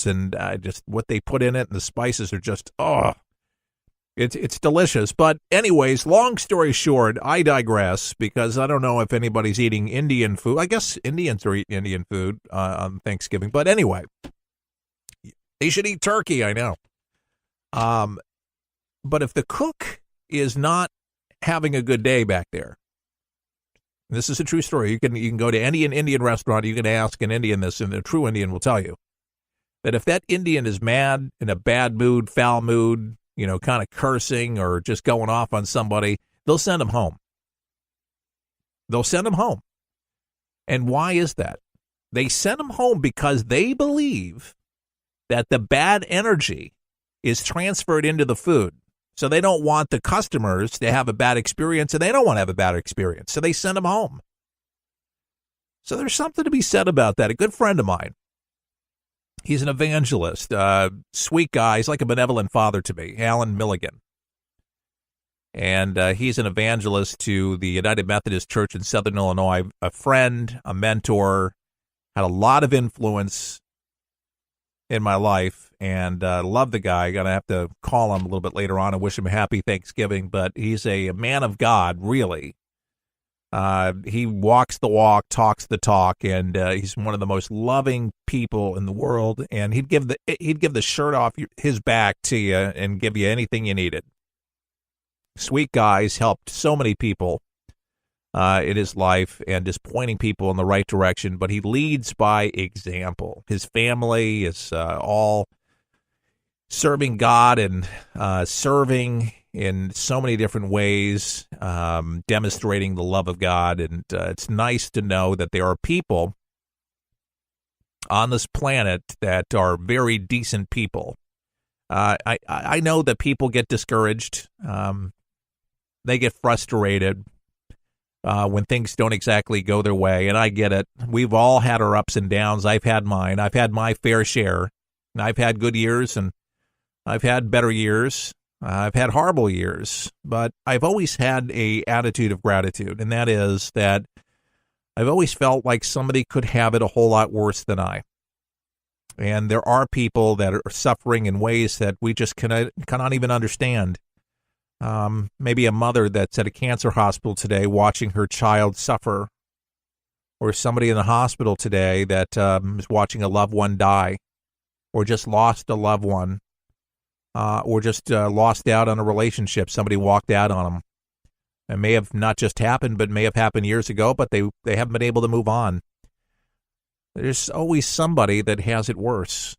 and just what they put in it, and the spices are just, it's delicious. But anyways, long story short, I digress because I don't know if anybody's eating Indian food. I guess Indians are eating Indian food on Thanksgiving. But anyway, they should eat turkey, I know. But if the cook is not having a good day back there, this is a true story. You can go to any Indian restaurant, you can ask an Indian this, and a true Indian will tell you that if that Indian is mad, in a bad mood, foul mood, kind of cursing or just going off on somebody, they'll send him home. They'll send him home. And why is that? They send him home because they believe that the bad energy is transferred into the food. So they don't want the customers to have a bad experience, and they don't want to have a bad experience. So they send them home. So there's something to be said about that. A good friend of mine, he's an evangelist, sweet guy. He's like a benevolent father to me, Alan Milligan. And he's an evangelist to the United Methodist Church in Southern Illinois, a friend, a mentor, had a lot of influence in my life, and love the guy. Going to have to call him a little bit later on and wish him a happy Thanksgiving, but he's a man of God, really. He walks the walk, talks the talk, and he's one of the most loving people in the world, and he'd give the shirt off his back to you and give you anything you needed. Sweet guy. He's helped so many people in his life and just pointing people in the right direction, but he leads by example. His family is all serving God and serving in so many different ways, demonstrating the love of God, and it's nice to know that there are people on this planet that are very decent people. I know that people get discouraged. They get frustrated when things don't exactly go their way, and I get it. We've all had our ups and downs. I've had mine. I've had my fair share. I've had good years, and I've had better years. I've had horrible years, but I've always had a attitude of gratitude, and that is that I've always felt like somebody could have it a whole lot worse than I. And there are people that are suffering in ways that we just cannot even understand. Maybe a mother that's at a cancer hospital today watching her child suffer, or somebody in the hospital today that is watching a loved one die, or just lost a loved one, or just lost out on a relationship. Somebody walked out on them. It may have not just happened, but may have happened years ago, but they haven't been able to move on. There's always somebody that has it worse.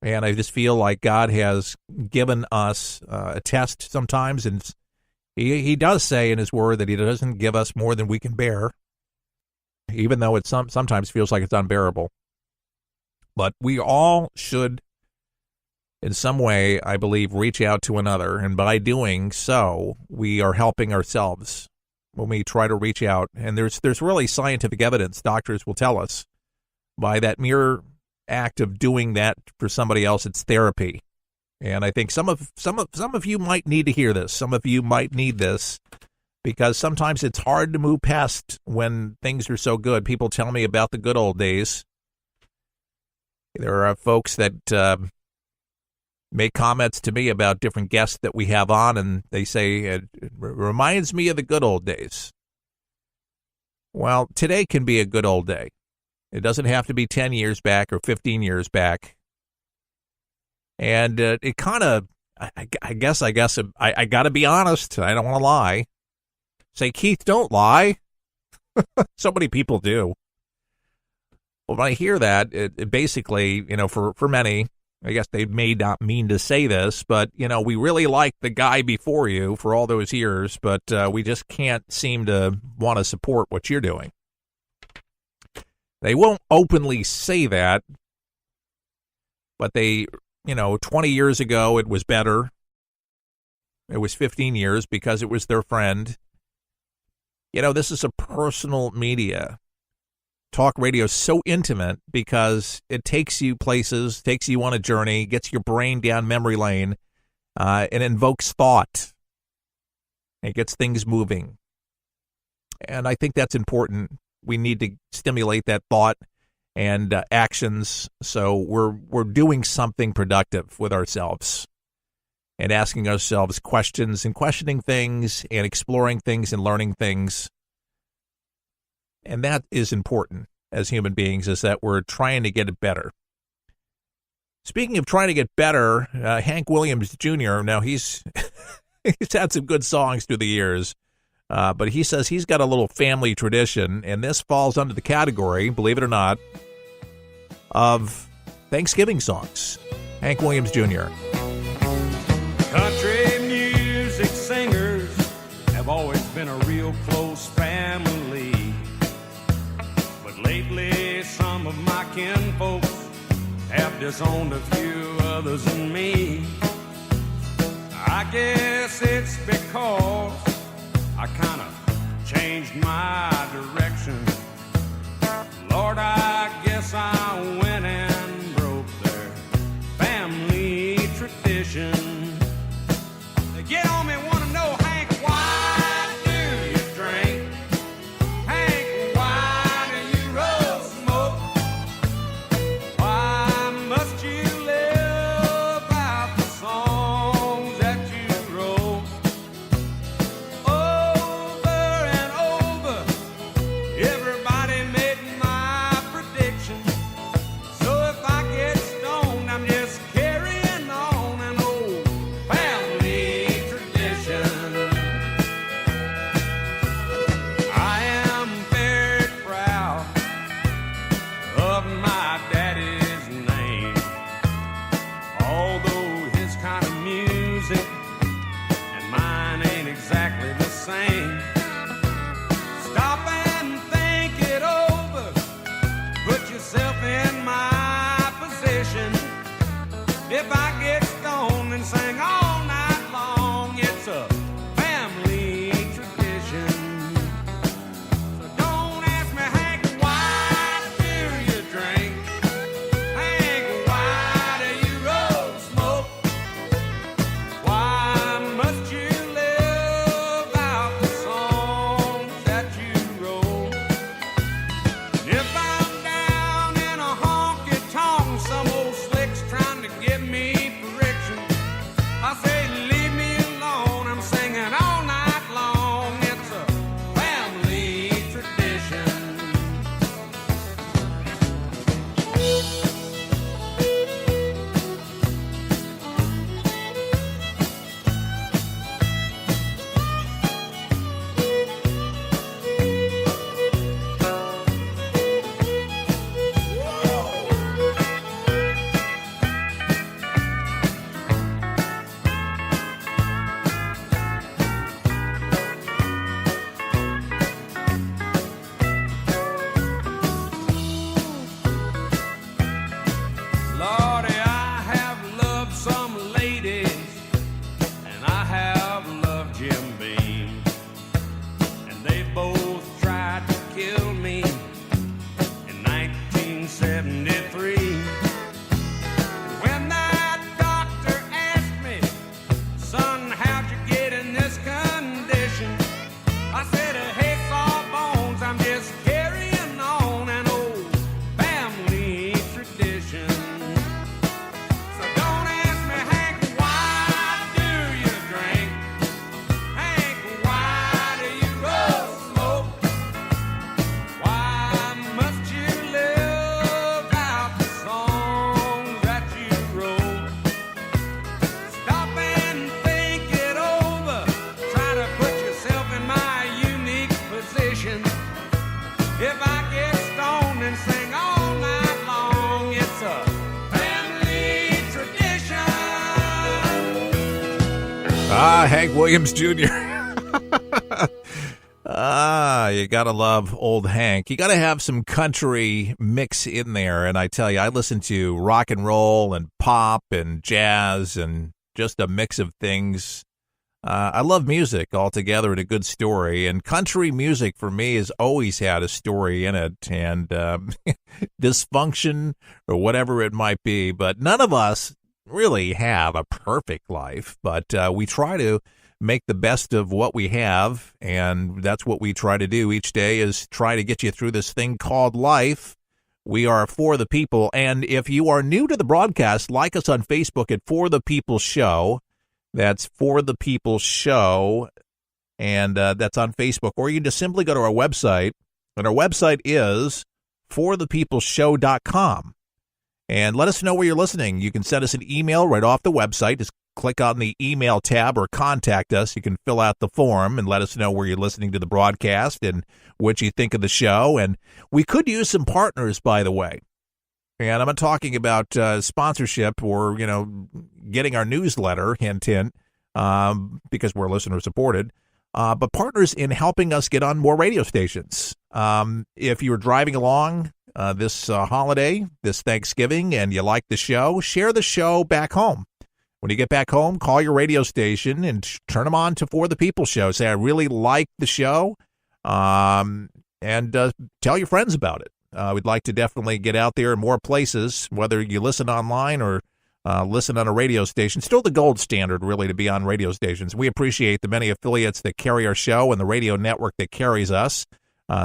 And I just feel like God has given us a test sometimes, and he does say in his word that he doesn't give us more than we can bear, even though it sometimes feels like it's unbearable. But we all should, in some way, I believe, reach out to another, and by doing so, we are helping ourselves when we try to reach out. And there's really scientific evidence, doctors will tell us, by that mere act of doing that for somebody else, it's therapy. And I think some of you might need to hear this. Some of you might need this, because sometimes it's hard to move past when things are so good. People tell me about the good old days. There are folks that make comments to me about different guests that we have on, and they say, it reminds me of the good old days. Well, today can be a good old day. It doesn't have to be 10 years back or 15 years back. And it kind of, I guess I got to be honest. I don't want to lie. Say, Keith, don't lie. So many people do. Well, when I hear that, it basically, for many, I guess they may not mean to say this, but, we really like the guy before you for all those years, but we just can't seem to want to support what you're doing. They won't openly say that, but they, 20 years ago it was better. It was 15 years because it was their friend. This is a personal media. Talk radio is so intimate because it takes you places, takes you on a journey, gets your brain down memory lane, and invokes thought. It gets things moving. And I think that's important. We need to stimulate that thought and actions. So we're doing something productive with ourselves and asking ourselves questions and questioning things and exploring things and learning things. And that is important as human beings, is that we're trying to get it better. Speaking of trying to get better, Hank Williams Jr., now he's had some good songs through the years, but he says he's got a little family tradition, and this falls under the category, believe it or not, of Thanksgiving songs. Hank Williams Jr. Country music singers have always been a real close family. But lately, some of my kinfolks have disowned a few others than me. I guess it's because I kind of changed my direction. Lord, I guess I went and broke their family tradition. They get on me, want to know, Hank, why do you drink? Hank, why do you roll smoke? Why must you live out the songs that you wrote? Over and over, everybody made my prediction. So if I get stoned, I'm just carrying on an old family tradition. I am very proud of my daddy's name, although his kind of music and mine ain't exactly the same. Stop and think it over. Put yourself in my position. If I get stoned and sing all night long, it's a family tradition. So don't ask me, Hank, why do you drink? Hank, why do you roll smoke? Why must you live out the songs that you wrote? If I'm down in a honky-tonk, some old slick's trying to give me friction, I say, leave me alone, I'm singing all night long. It's a family tradition. Lordy, I have loved some ladies, and I have loved Jim Beam, and they both tried to kill me in 1973. When that doctor asked me, son, how'd you get in this condition? I said, hey, sawbones, I'm just carrying on an old family tradition. So don't ask me, Hank, why do you drink? Hank, why do you roll smoke? Why must you live out the songs that you wrote? Stop and think it over. Try to put yourself in my unique position. If I get stoned and sing all night long, it's a family tradition. Hank Williams Jr. You gotta love old Hank. You gotta have some country mix in there. And I tell you, I listen to rock and roll and pop and jazz and just a mix of things. I love music altogether and a good story. And country music for me has always had a story in it and dysfunction or whatever it might be. But none of us really have a perfect life, but we try to make the best of what we have, and that's what we try to do each day, is try to get you through this thing called life We are For the People. And if you are new to the broadcast, like us on Facebook at For the People Show. That's For the People Show. And that's on Facebook. Or you can just simply go to our website. And our website is forthepeopleshow.com. And let us know where you're listening. You can send us an email right off the website. Just click on the email tab or contact us. You can fill out the form and let us know where you're listening to the broadcast and what you think of the show. And we could use some partners, by the way. And I'm not talking about sponsorship or, getting our newsletter, hint, hint, because we're listener supported. But partners in helping us get on more radio stations. If you're driving along this holiday, this Thanksgiving, and you like the show, share the show back home. When you get back home, call your radio station and turn them on to For the People Show. Say, I really like the show, and tell your friends about it. We'd like to definitely get out there in more places, whether you listen online or listen on a radio station. Still the gold standard, really, to be on radio stations. We appreciate the many affiliates that carry our show and the radio network that carries us.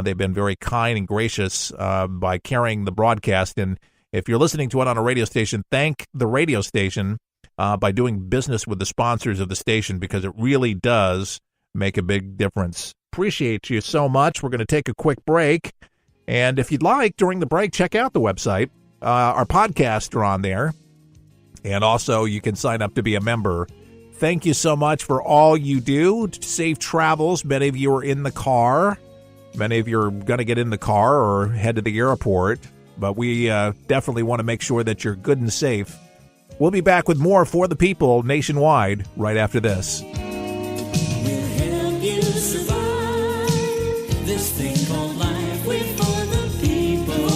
They've been very kind and gracious by carrying the broadcast. And if you're listening to it on a radio station, thank the radio station by doing business with the sponsors of the station, because it really does make a big difference. Appreciate you so much. We're going to take a quick break. And if you'd like, during the break, check out the website. Our podcasts are on there. And also, you can sign up to be a member. Thank you so much for all you do. Safe travels. Many of you are in the car. Many of you are going to get in the car or head to the airport. But we definitely want to make sure that you're good and safe. We'll be back with more For the People nationwide right after this. We'll help you survive this thing called life. We're for the people,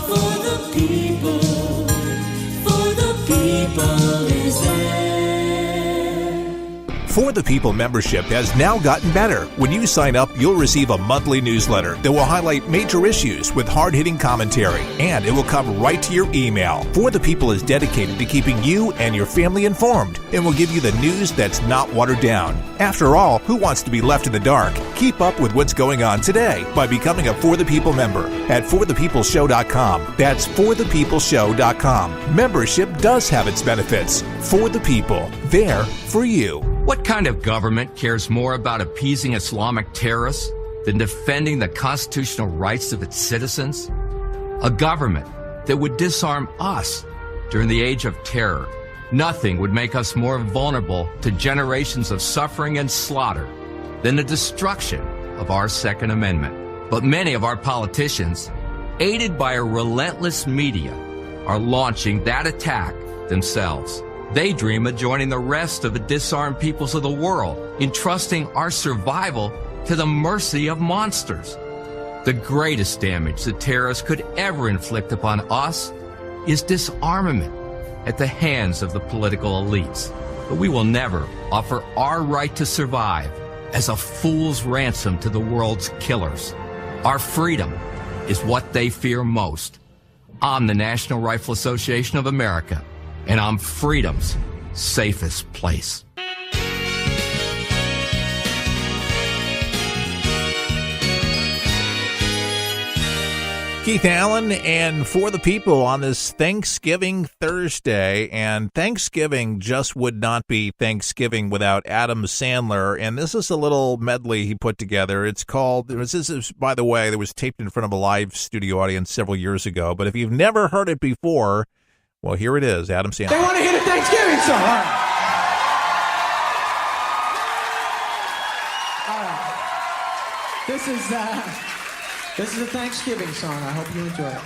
for the people, for the people is there. For the People membership has now gotten better. When you sign up, you'll receive a monthly newsletter that will highlight major issues with hard-hitting commentary, and it will come right to your email. For the People is dedicated to keeping you and your family informed and will give you the news that's not watered down. After all, who wants to be left in the dark? Keep up with what's going on today by becoming a For the People member at forthepeopleshow.com. That's forthepeopleshow.com. Membership does have its benefits. For the People, there for you. What kind of government cares more about appeasing Islamic terrorists than defending the constitutional rights of its citizens? A government that would disarm us during the age of terror. Nothing would make us more vulnerable to generations of suffering and slaughter than the destruction of our Second Amendment. But many of our politicians, aided by a relentless media, are launching that attack themselves. They dream of joining the rest of the disarmed peoples of the world, entrusting our survival to the mercy of monsters. The greatest damage the terrorists could ever inflict upon us is disarmament at the hands of the political elites. But we will never offer our right to survive as a fool's ransom to the world's killers. Our freedom is what they fear most. I'm the National Rifle Association of America, and I'm freedom's safest place. Keith Allen and For the People on this Thanksgiving Thursday. And Thanksgiving just would not be Thanksgiving without Adam Sandler. And this is a little medley he put together. It's called, this is, by the way, that was taped in front of a live studio audience several years ago. But if you've never heard it before, well, here it is, Adam Sandler. They want to hear the Thanksgiving song. All right. This is a Thanksgiving song. I hope you enjoy it.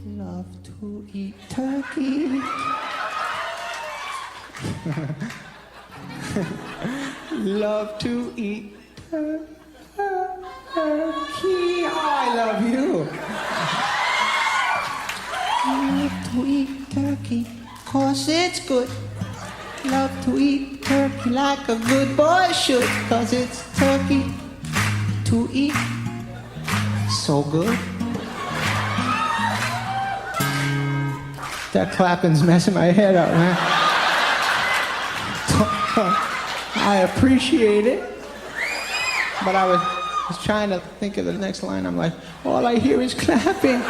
Love to eat turkey. Love to eat turkey. I love you. Love to eat turkey, 'cause it's good. Love to eat turkey like a good boy should, 'cause it's turkey to eat. So good. That clapping's messing my head up, man. I appreciate it, but I was trying to think of the next line. I'm like, all I hear is clapping.